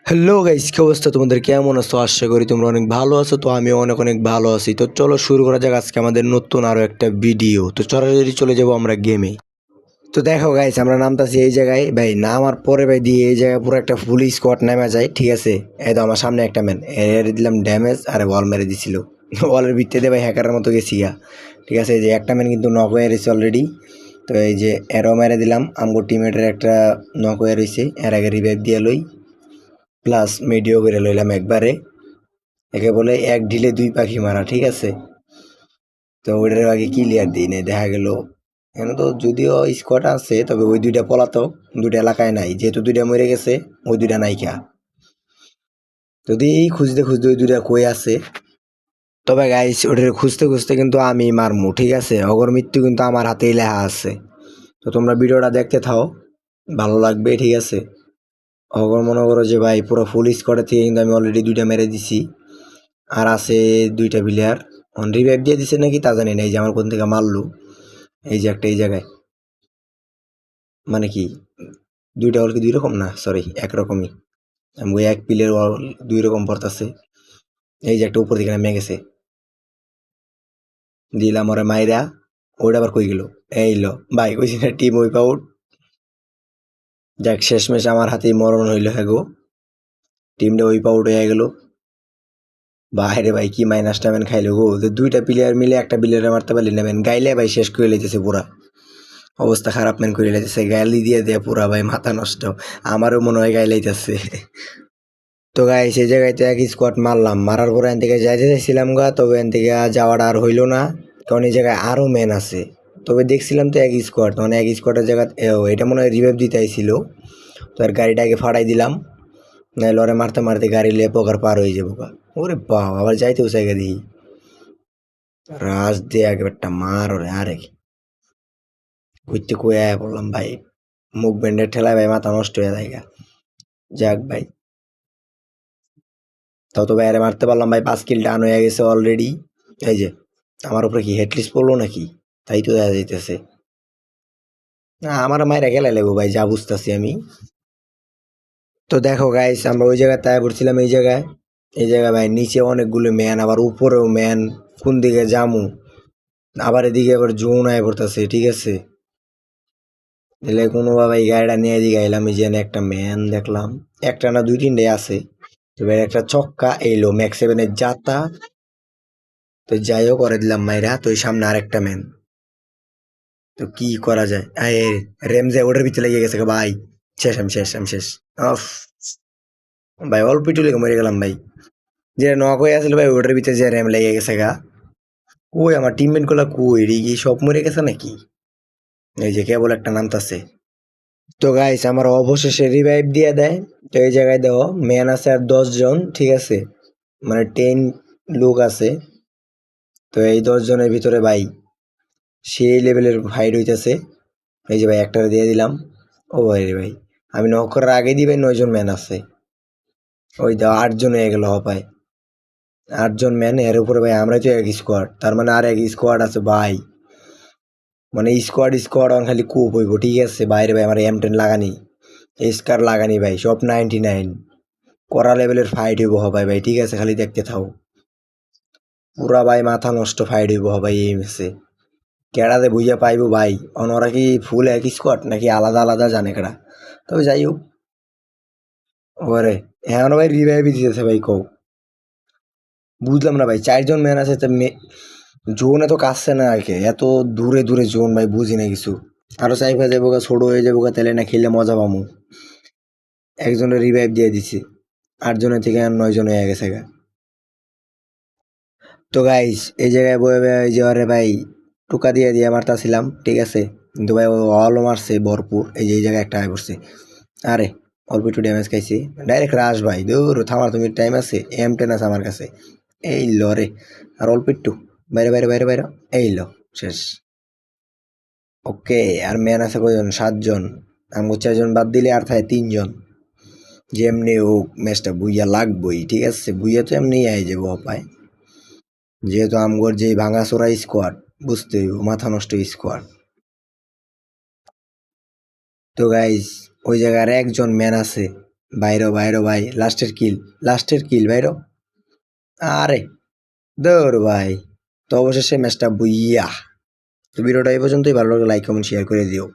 Hello guys, কি অবস্থা তোমাদের? কেমন আছো? আশা করি তোমরা অনেক ভালো আছো। তো আমিও অনেক অনেক ভালো আছি। তো চলো শুরু করা যাক আজকে আমাদের নতুন আরো একটা ভিডিও। তো সরাসরি চলে যাবো আমরা গেমে। তো দেখো গাইস, আমরা নামতাছি এই জায়গায়। ভাই নামার পরে ভাই দিয়ে এই জায়গায় পুরো একটা ফুল স্কোয়াড নেমে যায়, ঠিক আছে? এই তো আমার সামনে একটা ম্যান, এর দিলাম ড্যামেজ আর ওয়াল মেরে দিছিল। ওয়ালের ভিত্তিতে ভাই হ্যাকারের মতো গেছি গা, ঠিক আছে? এই যে একটা ম্যান কিন্তু নক হয়ে রয়েছে অলরেডি। তো এই যে এরও মেরে দিলাম, আমগো টিমমেটের একটা নক হয়ে রয়েছে, এর আগে রিভাইভ দিয়ে লই প্লাস মিডিও করে লইলাম একবারে। একে বলে এক ঢিলে দুই পাখি মারা, ঠিক আছে? তো ওইটার আগে ক্লিয়ার দিই নাই, দেখা গেল এখানে তো যদিও স্কোয়াড আছে, তবে ওই দুইটা পলাতক, দুইটা এলাকায় নাই, যেহেতু দুইটা মরে গেছে ওই দুইটা নাই খা। যদি খুঁজতে খুঁজতে ওই দুইটা কই আছে, তবে গাইস ওটার খুঁজতে খুঁজতে কিন্তু আমি মারমু, ঠিক আছে? অগর মৃত্যু কিন্তু আমার হাতেই লেখা আছে। তো তোমরা ভিডিওটা দেখতে থাও, ভালো লাগবে, ঠিক আছে? অগর মনে করো যে ভাই পুরো ফুল স্কোয়াডের থেকে কিন্তু আমি অলরেডি দুইটা মেরে দিছি, আর আছে দুইটা প্লেয়ার। অন রিভাইভ দিয়ে দিছে নাকি তা জানি না। এই যে আমার কোন থেকে মারলো, এই যে একটা এই জায়গায়, মানে কি দুইটা হল কি দুই রকম? না সরি, একরকমই। আমি ওই এক প্লেয়ার দুই রকম পড়তাছে। এই যে একটা উপর দিকে নেমে গেছে, দিলাম ওরা মাইরা। ওইটা আবার কই গেল? এই লো ভাই, ওই যে টিম উইপ আউট। যাক, শেষমেশ আমার হাতেই মরণ হইল। হ্যাঁ গো, টিমটা উইপ আউট হয়ে গেল। বাইরে ভাই কি মাইনাস টাইমেন খাইলো গো, যে দুইটা প্লেয়ার মিলে একটা প্লেয়ারে মারতে পারলি না ম্যান। গাইলে ভাই শেষ করে লইতেছে পুরা, অবস্থা খারাপ ম্যান করে লাইতেছে। গালি দিয়ে দেয় পুরা ভাই, মাথা নষ্ট। আমারও মনে হয় গাই লাইতেছে। তো গাই সেই জায়গায় তো এক স্কোয়াড মারলাম, মারার পরে এন থেকে যাইতে চাইছিলাম গা, তবে এন থেকে যাওয়াটা আর হইলো না, কারণ এই জায়গায় আরও ম্যান আছে। তবে দেখছিলাম তো এক স্কোয়াড, মানে এক স্কোয়াডের জায়গা এটা মনে হয় রিভাইভ দিতে আইছিল। তো আর গাড়িটাকে ফাড়াই দিলাম, না লরে মারতে মারতে গাড়ি লে পোকার পার হয়ে যাবো গা। ওরে বাবা, আবার যাইতেও চাইগা দিই রাজ দিয়ে একটা মার ওরে আরে কইতে কই আয়া বললাম ভাই, মুখ ব্যান্ডের ঠেলায় ভাই মাথা নষ্ট হয়ে যায় গা। যাক ভাই, তাও তো বাইরে মারতে পারলাম ভাই। 5 কিল ডান হয়ে গেছে অলরেডি। এই যে আমার উপরে কি হেডলিস্ট পড়লো নাকি? তাই তো দেখা যাইতেছে। না, আমার মায়েরা খেলা লাগবো ভাই, যা বুঝতেছি আমি। তো দেখো গাইস, আমরা ওই জায়গায় তাই পড়ছিলাম, এই জায়গায়। এই জায়গায় ভাই নিচে অনেকগুলো ম্যান, আবার উপরেও ম্যান। কোন দিকে যামু? আবার এদিকে আবার জোন আয় পড়তেছে, ঠিক আছে? এলে কোনোভাবে এই গাড়িটা নিয়ে এদিকে আইলাম। এই যে একটা ম্যান দেখলাম, একটা না দুই তিনটে আছে। এবার একটা ছক্কা এইলো ম্যাক্স 7-এর জাতা। তো যাই হোক করে দিলাম মাইরা। তো ওই সামনে আরেকটা ম্যান। তো কি করা যায়? রেমজে ওটার ভিতরে লেগে গেছে গো ভাই। শেষ, আমি শেষ, আমি শেষ। অফ ভাই, অল্প একটু লেগে মরে গেলাম ভাই। যে নক হয়ে আসলে ভাই ওটার ভিতরে যে র্যাম লেগে গেছে গা। কই আমার টিমমেট গুলা কই রে? কি সব মরে গেছে নাকি? এই যে কেবল একটা নামতাছে। তো গাইস আমার অবশেষে রিভাইভ দিয়ে দেয়। তো এই জায়গায় দেখো ম্যান আছে আর 10 জন, ঠিক আছে? মানে 10 লোক আছে। তো এই 10 জনের ভিতরে ভাই সেই লেভেলের ফাইট হইতেছে। এই যে ভাই একটা দিয়ে দিলাম। ও ভাই রে ভাই, আমি নক করার আগে দিই ভাই 9 জন ম্যান আছে। ওই দাও 8 জন হয়ে গেল। ভাই 8 জন ম্যান, এর উপরে ভাই আমরাই তো এক স্কোয়াড, তার মানে আর এক স্কোয়াড আছে ভাই। মানে স্কোয়াড স্কোয়াড অন খালি কুপ হইব, ঠিক আছে? বাইরে ভাই আমার M10 লাগানি, স্কার লাগানি ভাই, সব 99 করা লেভেলের ফাইট হইব ভাই। ভাই ঠিক আছে, খালি দেখতে থাও। পুরা ভাই মাথা নষ্ট ফাইট হইব ভাই এই ম্যাচে। কেডাতে বুঝে পাইবো ভাই, ওরা কি ফুল এক স্কোয়াড নাকি আলাদা আলাদা জানে কেডা। তবে যাই হোক, ওরে এখন ভাই রিভাইভই দিতেছে ভাই। কও বুঝলাম না ভাই, 4 জন ম্যান আছে, জোন এত কাছে না আর কি, এত দূরে দূরে জোন ভাই, বুঝি না কিছু। আরো চাইফা যাবো গা, ছোট হয়ে যাবো গা, তাহলে না খেললে মজা পামু। একজনের রিভাইভ দিয়ে দিছি, 8 জনের থেকে আর 9 জন হয়ে গেছে গা। তো গাইস এই জায়গায় বয়ে বয়ে এই যে আরে ভাই টোকা দিয়ে দিয়ে মারতাছিলাম, ঠিক আছে? কিন্তু ভাই ও অলও মারছে ভরপুর। এই যে এই জায়গায় একটা আয় পড়ছে, আরে অল্প একটু ড্যামেজ খাইছি। ডাইরেক্ট রাশ ভাই, দূর থামার তুমি টাইম আছে? M10 আছে আমার কাছে। এই ল রে, আর অল্প একটু বাইরে বাইরে বাইরে বাইরে। এই ল, শেষ। ওকে, আর ম্যান আছে কয়জন? 7 জন। আমগো 4 জন বাদ দিলে আর থাকে 3 জন। যেমনি হোক ম্যাচটা বুইয়া লাগবই, ঠিক আছে? বুইয়া তো এমনি আই যাবো পায়, যেহেতু আমগোর যে ভাঙাচোরা স্কোয়াড, বুঝতে হইব, মাথা নষ্ট স্কোয়াড। তো গাইজ ওই জায়গায় আর 1 জন ম্যান আছে। বাইরো বাইরো ভাই, লাস্টের কিল বাইরো। আরে দৌড় ভাই, তো অবশেষে ম্যাচটা বুইয়া। তো ভিডিওটা এই পর্যন্তই, ভালো লাগলে লাইক কমেন্ট শেয়ার করে দিও।